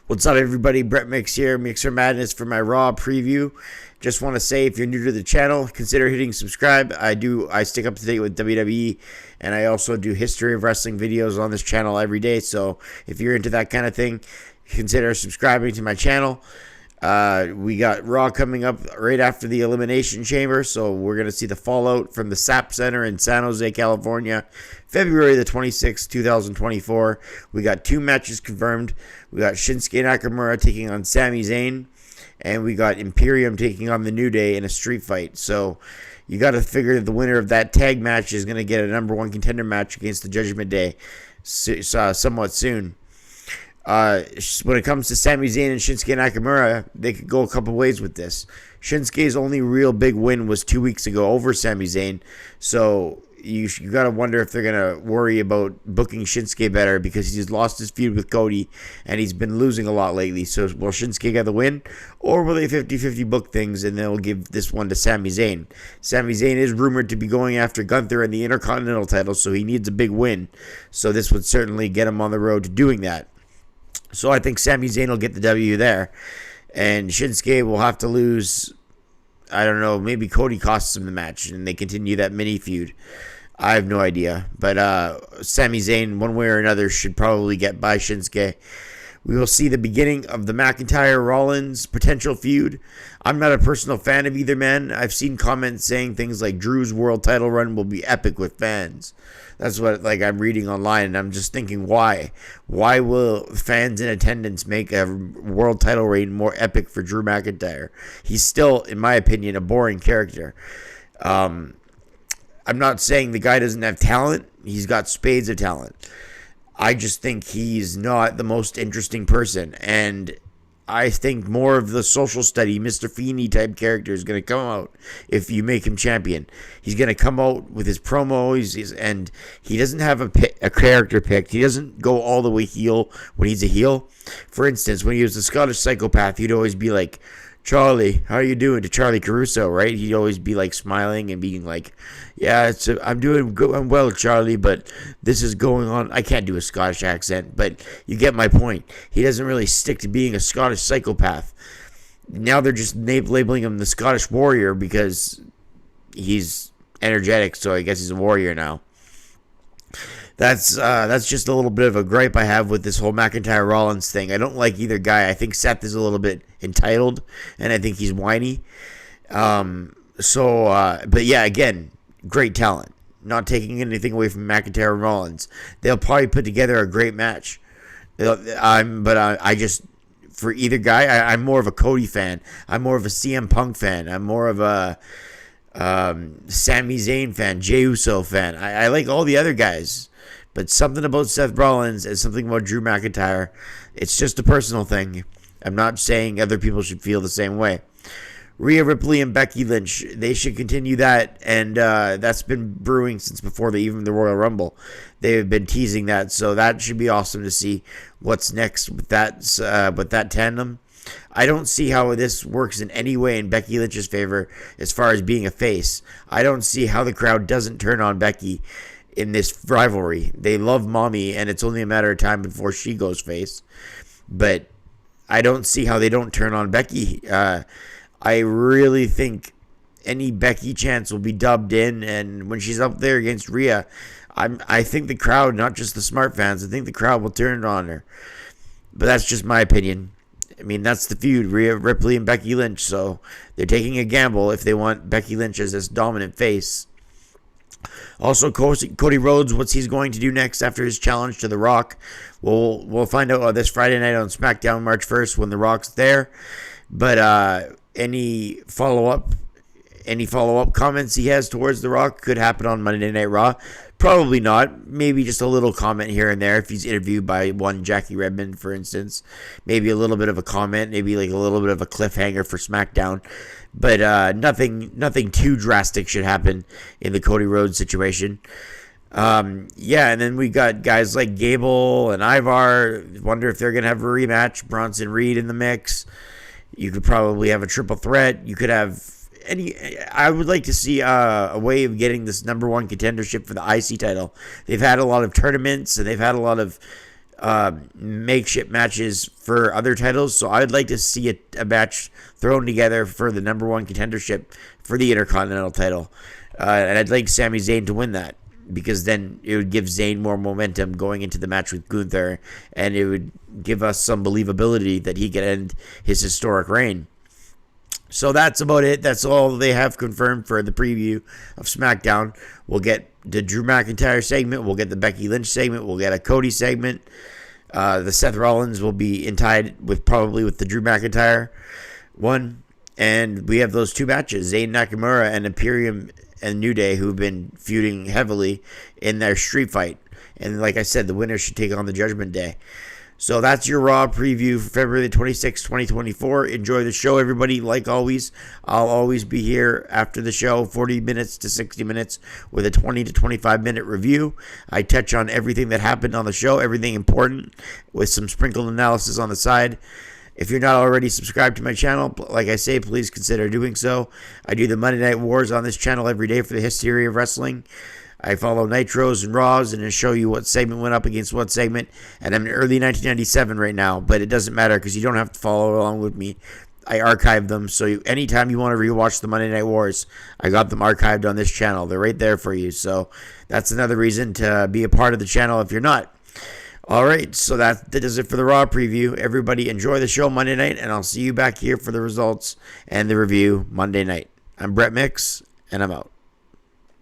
What's up, everybody? Brett Mix here, Mixer Madness for my Raw preview. Just want to say, if you're new to the channel, consider hitting subscribe. I stick up to date with WWE, and I also do history of wrestling videos on this channel every day. So if you're into that kind of thing, consider subscribing to my channel. We got Raw coming up right after the Elimination Chamber, so we're going to see the fallout from the SAP Center in San Jose, California, February the 26th, 2024. We got two matches confirmed. We got Shinsuke Nakamura taking on Sami Zayn, and we got Imperium taking on the New Day in a street fight. So you got to figure the winner of that tag match is going to get a number one contender match against the Judgment Day somewhat soon. When it comes to Sami Zayn and Shinsuke Nakamura, they could go a couple ways with this. Shinsuke's only real big win was 2 weeks ago over Sami Zayn, so you got to wonder if they're going to worry about booking Shinsuke better because he's lost his feud with Cody and he's been losing a lot lately. So will Shinsuke get the win, or will they 50-50 book things and they'll give this one to Sami Zayn? Sami Zayn is rumored to be going after Gunther in the Intercontinental title, so he needs a big win. So this would certainly get him on the road to doing that. So I think Sami Zayn will get the W there. And Shinsuke will have to lose, I don't know, maybe Cody costs him the match and they continue that mini feud. I have no idea. But Sami Zayn, one way or another, should probably get by Shinsuke. We will see the beginning of the McIntyre-Rollins potential feud. I'm not a personal fan of either man. I've seen comments saying things like Drew's world title run will be epic with fans. That's what I'm reading online, and I'm just thinking, why? Why will fans in attendance make a world title reign more epic for Drew McIntyre? He's still, in my opinion, a boring character. I'm not saying the guy doesn't have talent. He's got spades of talent. I just think he's not the most interesting person, and I think more of the social study, Mr. Feeney type character is going to come out if you make him champion. He's going to come out with his promos, and he doesn't have a character picked. He doesn't go all the way heel when he's a heel. For instance, when he was a Scottish psychopath, he'd always be like, "Charlie, how are you doing?" to Charlie Caruso, right? He'd always be like smiling and being like, "Yeah, I'm doing good. I'm well, Charlie, but this is going on." I can't do a Scottish accent, but you get my point. He doesn't really stick to being a Scottish psychopath. Now they're just labeling him the Scottish Warrior because he's energetic, so I guess he's a warrior now. That's just a little bit of a gripe I have with this whole McIntyre-Rollins thing. I don't like either guy. I think Seth is a little bit entitled, and I think he's whiny. But yeah, again, great talent. Not taking anything away from McIntyre and Rollins. They'll probably put together a great match. I just, for either guy, I'm more of a Cody fan. I'm more of a CM Punk fan. I'm more of a Sami Zayn fan, Jey Uso fan. I like all the other guys. But something about Seth Rollins and something about Drew McIntyre, it's just a personal thing. I'm not saying other people should feel the same way. Rhea Ripley and Becky Lynch, they should continue that, and that's been brewing since before even the Royal Rumble. They've been teasing that, so that should be awesome to see what's next with that tandem. I don't see how this works in any way in Becky Lynch's favor as far as being a face. I don't see how the crowd doesn't turn on Becky in this rivalry. They love Mommy, and it's only a matter of time before she goes face. But I don't see how they don't turn on Becky. I really think any Becky chance will be dubbed in, and when she's up there against Rhea, I think the crowd, not just the smart fans, I think the crowd will turn on her. But that's just my opinion. I mean, that's the feud, Rhea Ripley and Becky Lynch, so they're taking a gamble if they want Becky Lynch as this dominant face. Also, Cody Rhodes, what's he's going to do next after his challenge to The Rock? We'll find out this Friday night on SmackDown March 1st when The Rock's there. But any follow-up comments he has towards The Rock could happen on Monday Night Raw. Probably not. Maybe just a little comment here and there if he's interviewed by one Jackie Redmond, for instance. Maybe a little bit of a comment. Maybe like a little bit of a cliffhanger for SmackDown. But nothing too drastic should happen in the Cody Rhodes situation. And then we got guys like Gable and Ivar. Wonder if they're going to have a rematch. Bronson Reed in the mix. You could probably have a triple threat. You could have I would like to see a way of getting this number one contendership for the IC title. They've had a lot of tournaments and they've had a lot of makeshift matches for other titles. So I'd like to see a match thrown together for the #1 contendership for the Intercontinental title. And I'd like Sami Zayn to win that, because then it would give Zayn more momentum going into the match with Gunther, and it would give us some believability that he could end his historic reign. So that's about it. That's all they have confirmed for the preview of SmackDown. We'll get the Drew McIntyre segment. We'll get the Becky Lynch segment. We'll get a Cody segment. The Seth Rollins will be tied with the Drew McIntyre one. And we have those two matches, Zayn Nakamura and Imperium and New Day, who've been feuding heavily in their street fight. And like I said, the winner should take on the Judgment Day. So that's your Raw preview for February 26, 2024. Enjoy the show, everybody. Like always, I'll always be here after the show, 40 minutes to 60 minutes, with a 20 to 25-minute review. I touch on everything that happened on the show, everything important, with some sprinkled analysis on the side. If you're not already subscribed to my channel, like I say, please consider doing so. I do the Monday Night Wars on this channel every day for the history of wrestling. I follow Nitros and Raws and I show you what segment went up against what segment. And I'm in early 1997 right now, but it doesn't matter because you don't have to follow along with me. I archive them, so anytime you want to rewatch the Monday Night Wars, I got them archived on this channel. They're right there for you. So that's another reason to be a part of the channel if you're not. All right, so that does it for the Raw preview. Everybody enjoy the show Monday night, and I'll see you back here for the results and the review Monday night. I'm Brett Mix, and I'm out.